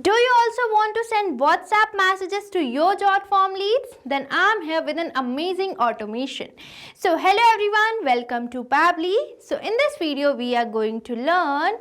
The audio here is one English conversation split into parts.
Do you also want to send WhatsApp messages to your Jotform leads? Then I'm here with an amazing automation. So hello everyone, welcome to Pabbly. So in this video we are going to learn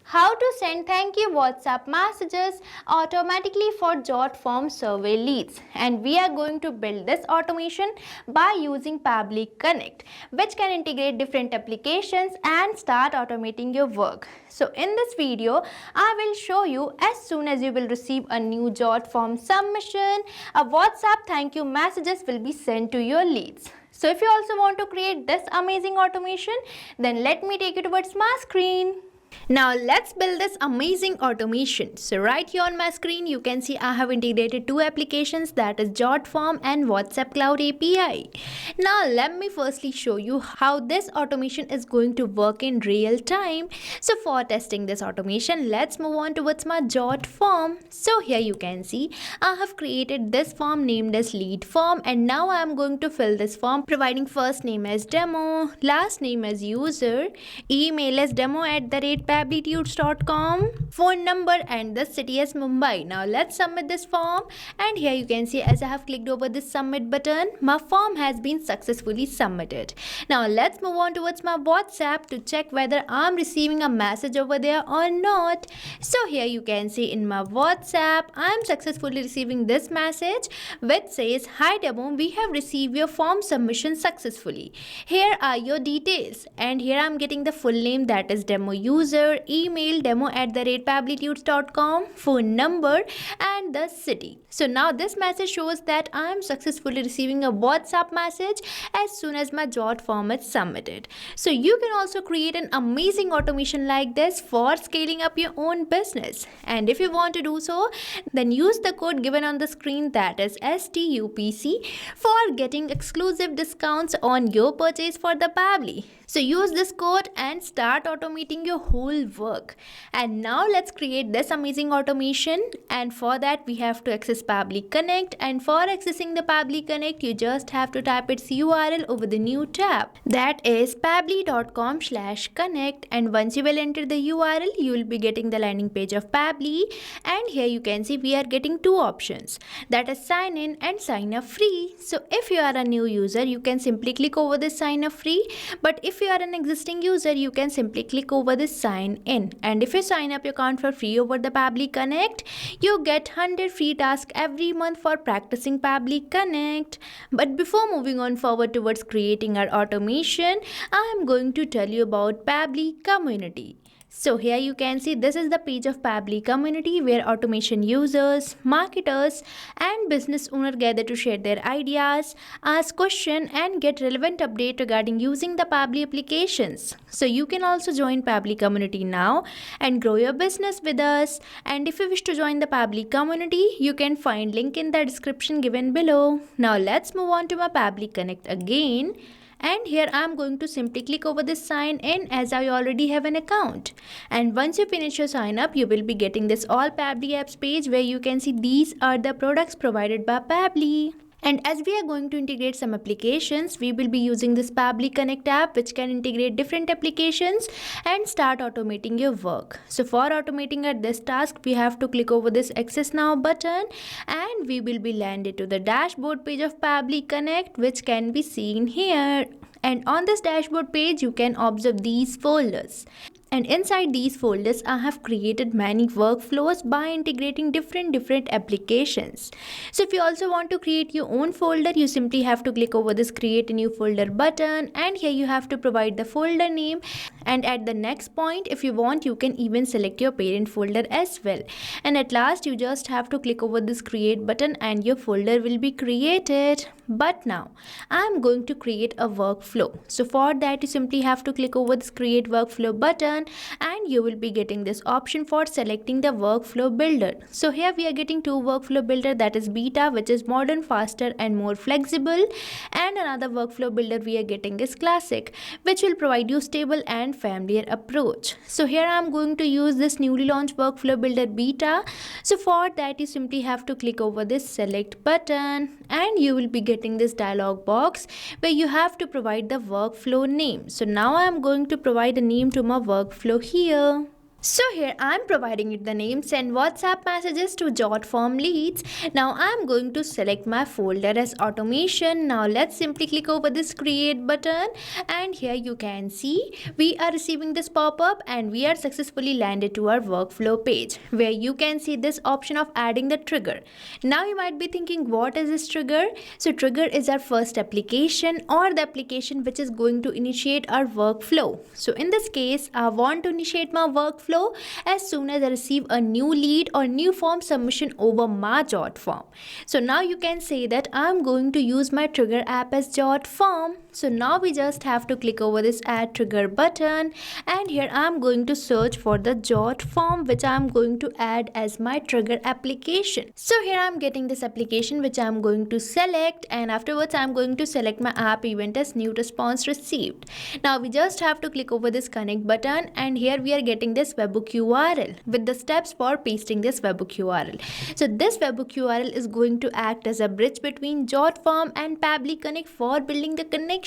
how to send thank you WhatsApp messages automatically for Jotform survey leads, and we are going to build this automation by using Pabbly Connect, which can integrate different applications and start automating your work. So in this video I will show you as soon as you will receive a new Jotform submission, a WhatsApp thank you messages will be sent to your leads. So if you also want to create this amazing automation, then let me take you towards my screen. Now let's build this amazing automation. So right here on my screen you can see I have integrated two applications, that is Jotform and WhatsApp Cloud API. Now let me firstly show you how this automation is going to work in real time. So for testing this automation, let's move on towards my Jotform. So here you can see I have created this form named as lead form, and now I am going to fill this form providing first name as demo, last name as user, email as demo@pabblytudes.com, phone number and the city as Mumbai. Now let's submit this form, and here you can see as I have clicked over this submit button, my form has been successfully submitted. Now let's move on towards my WhatsApp to check whether I'm receiving a message over there or not. So here you can see in my WhatsApp I'm successfully receiving this message which says, "Hi demo, we have received your form submission successfully. Here are your details," and here I'm getting the full name, that is demo user, email demo@pabblytudes.com, phone number and the city. So now this message shows that I am successfully receiving a WhatsApp message as soon as my Jotform is submitted. So you can also create an amazing automation like this for scaling up your own business. And if you want to do so, then use the code given on the screen, that is STUPC, for getting exclusive discounts on your purchase for the Pabbly. So use this code and start automating your whole work. And now let's create this amazing automation, and for that we have to access Pabbly Connect, and for accessing the Pabbly Connect you just have to type its URL over the new tab, that is pabbly.com/connect, and once you will enter the URL you will be getting the landing page of Pabbly. And here you can see we are getting two options, that is sign in and sign up free. So if you are a new user you can simply click over this sign up free, but if you are an existing user you can simply click over this sign in. And if you sign up your account for free over the Pabbly Connect, you get 100 free tasks every month for practicing Pabbly Connect. But before moving on forward towards creating our automation, I am going to tell you about Pabbly Community. So here you can see this is the page of Pabbly Community, where automation users, marketers and business owners gather to share their ideas, ask questions and get relevant update regarding using the Pabbly applications. So you can also join Pabbly Community now and grow your business with us. And if you wish to join the Pabbly Community, you can find link in the description given below. Now let's move on to my Pabbly Connect again. And here I am going to simply click over this sign in, as I already have an account. And once you finish your sign up, you will be getting this all Pabbly apps page, where you can see these are the products provided by Pabbly. And as we are going to integrate some applications, we will be using this Pabbly Connect app, which can integrate different applications and start automating your work. So for automating this task, we have to click over this Access Now button, and we will be landed to the dashboard page of Pabbly Connect, which can be seen here. And on this dashboard page, you can observe these folders. And inside these folders, I have created many workflows by integrating different applications. So if you also want to create your own folder, you simply have to click over this create a new folder button, and here you have to provide the folder name. And at the next point, if you want, you can even select your parent folder as well. And at last, you just have to click over this create button and your folder will be created. But now I'm going to create a workflow. So for that, you simply have to click over this create workflow button, and you will be getting this option for selecting the workflow builder. So here we are getting two workflow builder, that is beta, which is modern, faster and more flexible, and another workflow builder we are getting is classic, which will provide you stable and familiar approach. So here I am going to use this newly launched workflow builder beta. So for that, you simply have to click over this select button, and you will be getting this dialog box where you have to provide the workflow name. So now I am going to provide a name to my workflow here. So here I'm providing it the name send WhatsApp messages to Jotform leads. Now I'm going to select my folder as automation. Now let's simply click over this create button, and here you can see we are receiving this pop-up and we are successfully landed to our workflow page where you can see this option of adding the trigger. Now you might be thinking, what is this trigger? So trigger is our first application or the application which is going to initiate our workflow. So in this case, I want to initiate my workflow as soon as I receive a new lead or new form submission over my Jotform. So now you can say that I'm going to use my trigger app as Jotform. So now we just have to click over this add trigger button, and here I'm going to search for the Jotform which I'm going to add as my trigger application. So here I'm getting this application which I'm going to select, and afterwards I'm going to select my app event as new response received. Now we just have to click over this connect button, and here we are getting this webhook URL with the steps for pasting this webhook URL. So this webhook URL is going to act as a bridge between Jotform and Pabbly Connect for building the connection.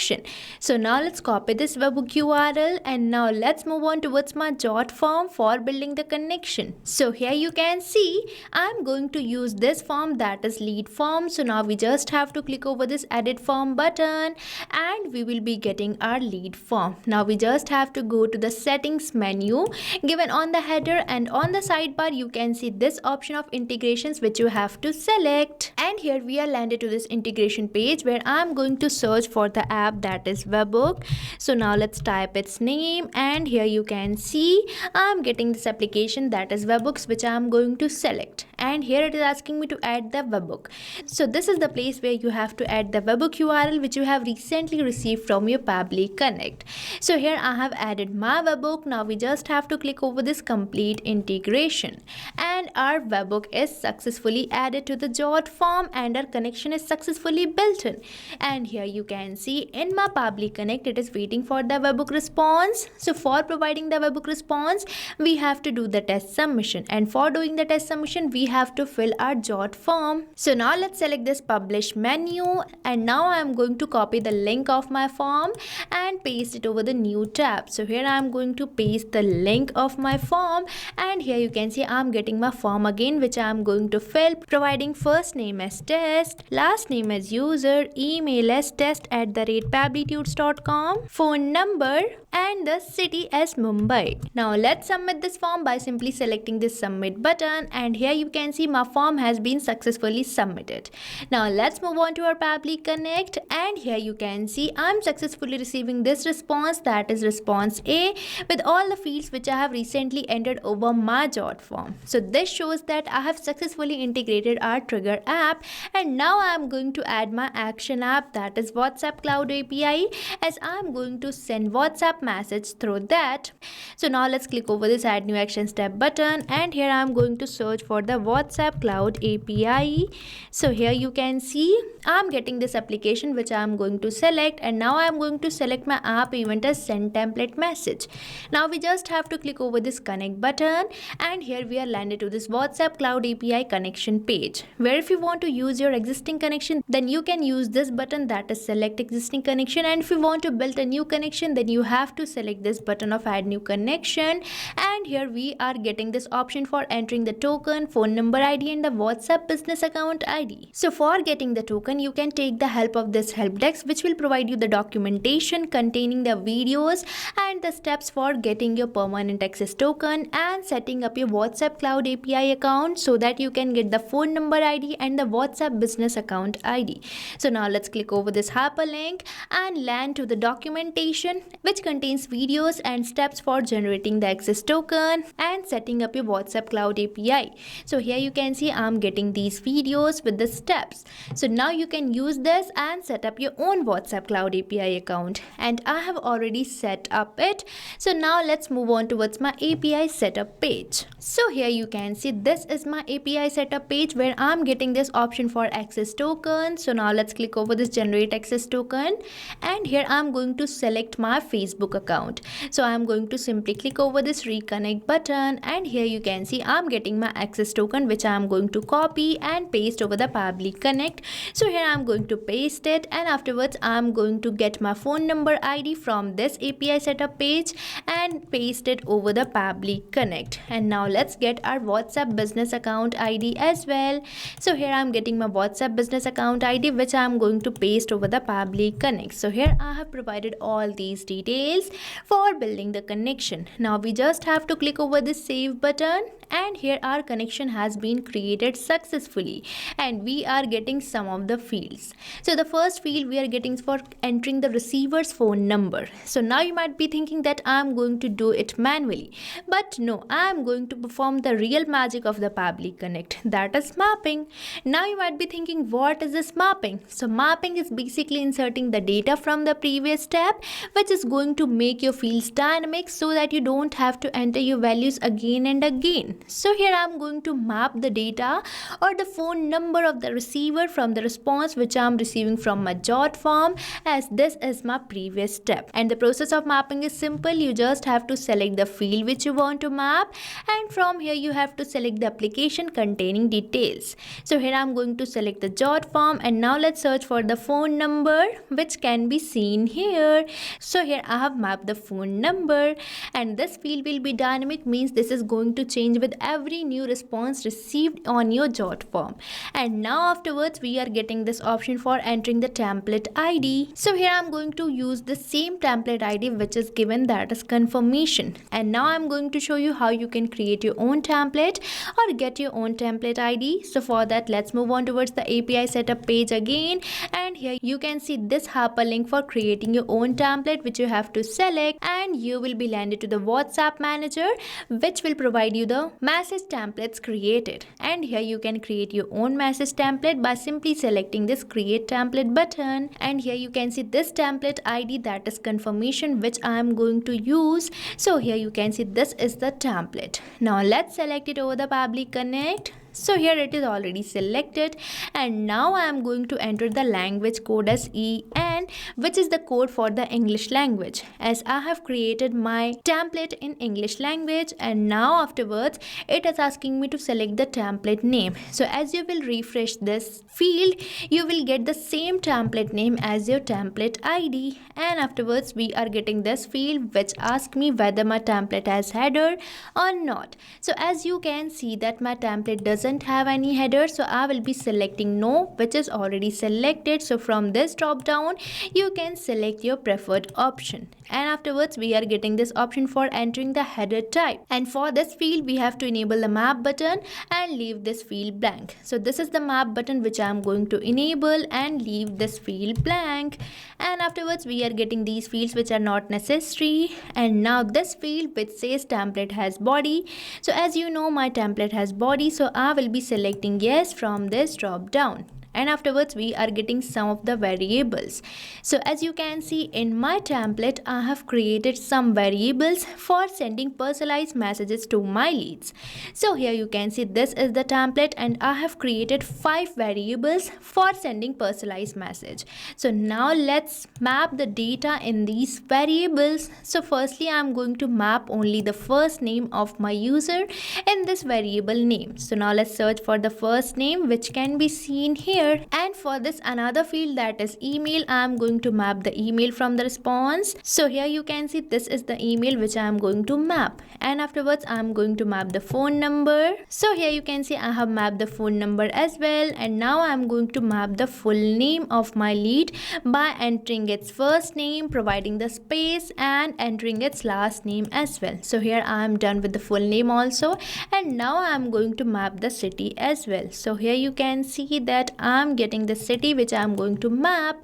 So now let's copy this webhook URL, and now let's move on towards my Jotform for building the connection. So here you can see I'm going to use this form, that is lead form. So now we just have to click over this edit form button, and we will be getting our lead form. Now we just have to go to the settings menu given on the header, and on the sidebar you can see this option of integrations which you have to select. And here we are landed to this integration page where I'm going to search for the app that is webhook. So now let's type its name, and here you can see I'm getting this application that is webhooks which I'm going to select, and here it is asking me to add the webhook. So this is the place where you have to add the webhook URL which you have recently received from your Pabbly Connect. So here I have added my webhook. Now we just have to click over this complete integration, and our webhook is successfully added to the Jotform and our connection is successfully built in. And here you can see in my Pabbly Connect it is waiting for the webhook response. So for providing the webhook response we have to do the test submission, and for doing the test submission we have to fill our Jotform. So now let's select this publish menu, and now I am going to copy the link of my form and paste it over the new tab. So here I am going to paste the link of my form, and here you can see I'm getting my form again which I am going to fill, providing first name as test, last name as user, email as test@pabblytudes.com, phone number, and the city as Mumbai. Now let's submit this form by simply selecting this submit button, and here you can see my form has been successfully submitted. Now let's move on to our Pabbly Connect, and here you can see I'm successfully receiving this response, that is response A, with all the fields which I have recently entered over my Jotform. So this shows that I have successfully integrated our trigger app, and now I am going to add my action app, that is WhatsApp Cloud API, as I am going to send WhatsApp message through that. So now let's click over this add new action step button, and here I am going to search for the WhatsApp Cloud API. So here you can see I'm getting this application which I am going to select, and now I am going to select my app event as send template message. Now we just have to click over this connect button, and here we are landed to this WhatsApp Cloud API connection page, where if you want to use your existing connection then you can use this button, that is select existing connection, and if you want to build a new connection then you have to select this button of add new connection. And here we are getting this option for entering the token, phone number ID, and the WhatsApp business account ID. So for getting the token you can take the help of this help desk which will provide you the documentation containing the videos and the steps for getting your permanent access token and setting up your WhatsApp Cloud API account so that you can get the phone number ID and the WhatsApp business account ID. So now let's click over this hyperlink and land to the documentation which contains videos and steps for generating the access token and setting up your WhatsApp Cloud API. So here you can see I'm getting these videos with the steps. So now you can use this and set up your own WhatsApp Cloud API account, and I have already set up it. So now let's move on towards my API setup page. So here you can see this is my API setup page where I'm getting this option for access token. So now let's click over this generate access token, and here I'm going to select my Facebook Facebook account. So I'm going to simply click over this reconnect button, and here you can see I'm getting my access token, which I'm going to copy and paste over the Pabbly Connect. So here I'm going to paste it, and afterwards I'm going to get my phone number ID from this API setup page and paste it over the Pabbly Connect. And now let's get our WhatsApp business account ID as well. So here I'm getting my WhatsApp business account ID, which I'm going to paste over the Pabbly Connect. So here I have provided all these details for building the connection. Now we just have to click over this save button, and here our connection has been created successfully, and we are getting some of the fields. So the first field we are getting for entering the receiver's phone number. So now you might be thinking that I'm going to do it manually, but no, I'm going to perform the real magic of the Pabbly Connect, that is mapping. Now you might be thinking, what is this mapping? So mapping is basically inserting the data from the previous step, which is going to make your fields dynamic so that you don't have to enter your values again and again. So here I'm going to map the data or the phone number of the receiver from the response which I'm receiving from my Jotform, as this is my previous step. And the process of mapping is simple. You just have to select the field which you want to map, and from here you have to select the application containing details. So here I'm going to select the Jotform, and now let's search for the phone number, which can be seen here. So here I have mapped the phone number, and this field will be dynamic, means this is going to change with every new response received on your Jotform. And now afterwards we are getting this option for entering the template ID. So here I'm going to use the same template ID which is given, that is confirmation. And now I'm going to show you how you can create your own template or get your own template ID. So for that, let's move on towards the API setup page again, and here you can see this hyperlink for creating your own template, which you have to select, and you will be landed to the WhatsApp manager, which will provide you the message templates created. And here you can create your own message template by simply selecting this create template button, and here you can see this template ID, that is confirmation, which I am going to use. So here you can see this is the template. Now let's select it over the Pabbly Connect. So here it is already selected, and now I am going to enter the language code as EN, which is the code for the English language, as I have created my template in English language. And now afterwards it is asking me to select the template name. So as you will refresh this field, you will get the same template name as your template ID, and afterwards we are getting this field which asks me whether my template has header or not. So as you can see that my template doesn't have any header, so I will be selecting no, which is already selected. So from this drop down you can select your preferred option, and afterwards we are getting this option for entering the header type. And for this field we have to enable the map button and leave this field blank. So this is the map button which I am going to enable and leave this field blank, and afterwards we are getting these fields which are not necessary. And now this field which says template has body, so as you know my template has body, so I will be selecting yes from this drop down. And afterwards we are getting some of the variables. So as you can see in my template, I have created some variables for sending personalized messages to my leads. So here you can see this is the template, and I have created 5 variables for sending personalized message. So now let's map the data in these variables. So firstly I am going to map only the first name of my user in this variable name. So now let's search for the first name, which can be seen here. And for this another field, that is email, I am going to map the email from the response. So here you can see this is the email which I am going to map, and afterwards I am going to map the phone number. So here you can see I have mapped the phone number as well, and now I am going to map the full name of my lead by entering its first name, providing the space, and entering its last name as well. So here I am done with the full name also, and now I am going to map the city as well. So here you can see that I am getting the city which I am going to map.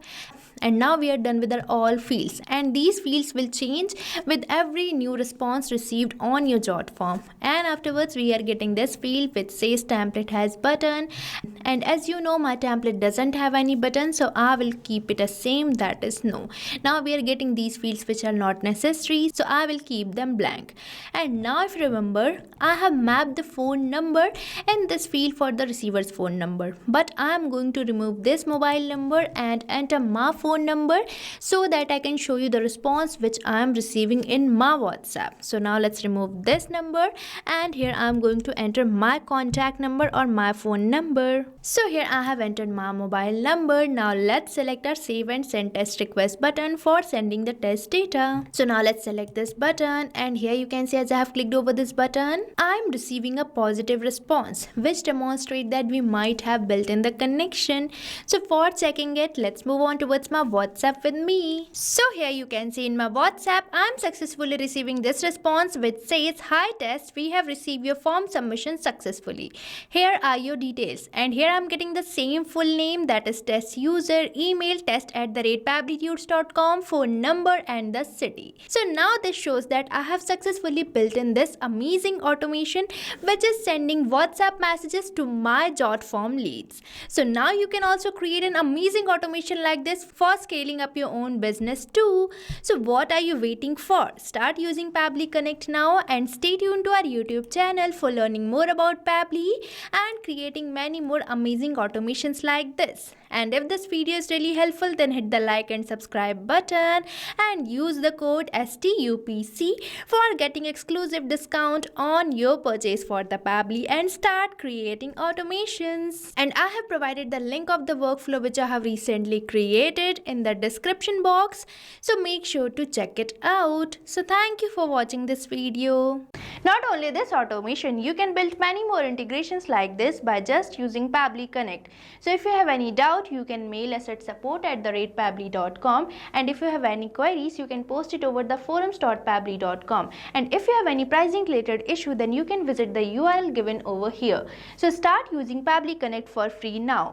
And now we are done with our all fields, and these fields will change with every new response received on your Jotform. And afterwards we are getting this field which says template has button, and as you know my template doesn't have any button, so I will keep it as same, that is no. Now we are getting these fields which are not necessary, so I will keep them blank. And now if you remember, I have mapped the phone number in this field for the receiver's phone number, but I am going to remove this mobile number and enter my phone phone number so that I can show you the response which I am receiving in my WhatsApp. So now let's remove this number, and here I am going to enter my contact number or my phone number. So here I have entered my mobile number. Now let's select our save and send test request button for sending the test data. So now let's select this button, and here you can see as I have clicked over this button, I am receiving a positive response which demonstrates that we might have built in the connection. So for checking it, let's move on towards my WhatsApp with me. So here you can see in my WhatsApp, I am successfully receiving this response which says, "Hi test, we have received your form submission successfully. Here are your details." And here I am getting the same full name, that is test user, email test@pabblytudes.com, phone number and the city. So now this shows that I have successfully built in this amazing automation which is sending WhatsApp messages to my Jotform leads. So now you can also create an amazing automation like this for scaling up your own business too. So what are you waiting for? Start using Pabbly Connect now and stay tuned to our YouTube channel for learning more about Pabbly and creating many more amazing automations like this. And if this video is really helpful, then hit the like and subscribe button and use the code STUPC for getting exclusive discount on your purchase for the Pabbly and start creating automations. And I have provided the link of the workflow which I have recently created in the description box, so make sure to check it out. So thank you for watching this video. Not only this automation, you can build many more integrations like this by just using Pabbly Connect. So if you have any doubt, you can mail us at support@pabbly.com, and if you have any queries, you can post it over the forums.pabbly.com. and if you have any pricing related issue, then you can visit the URL given over here. So start using Pabbly Connect for free now.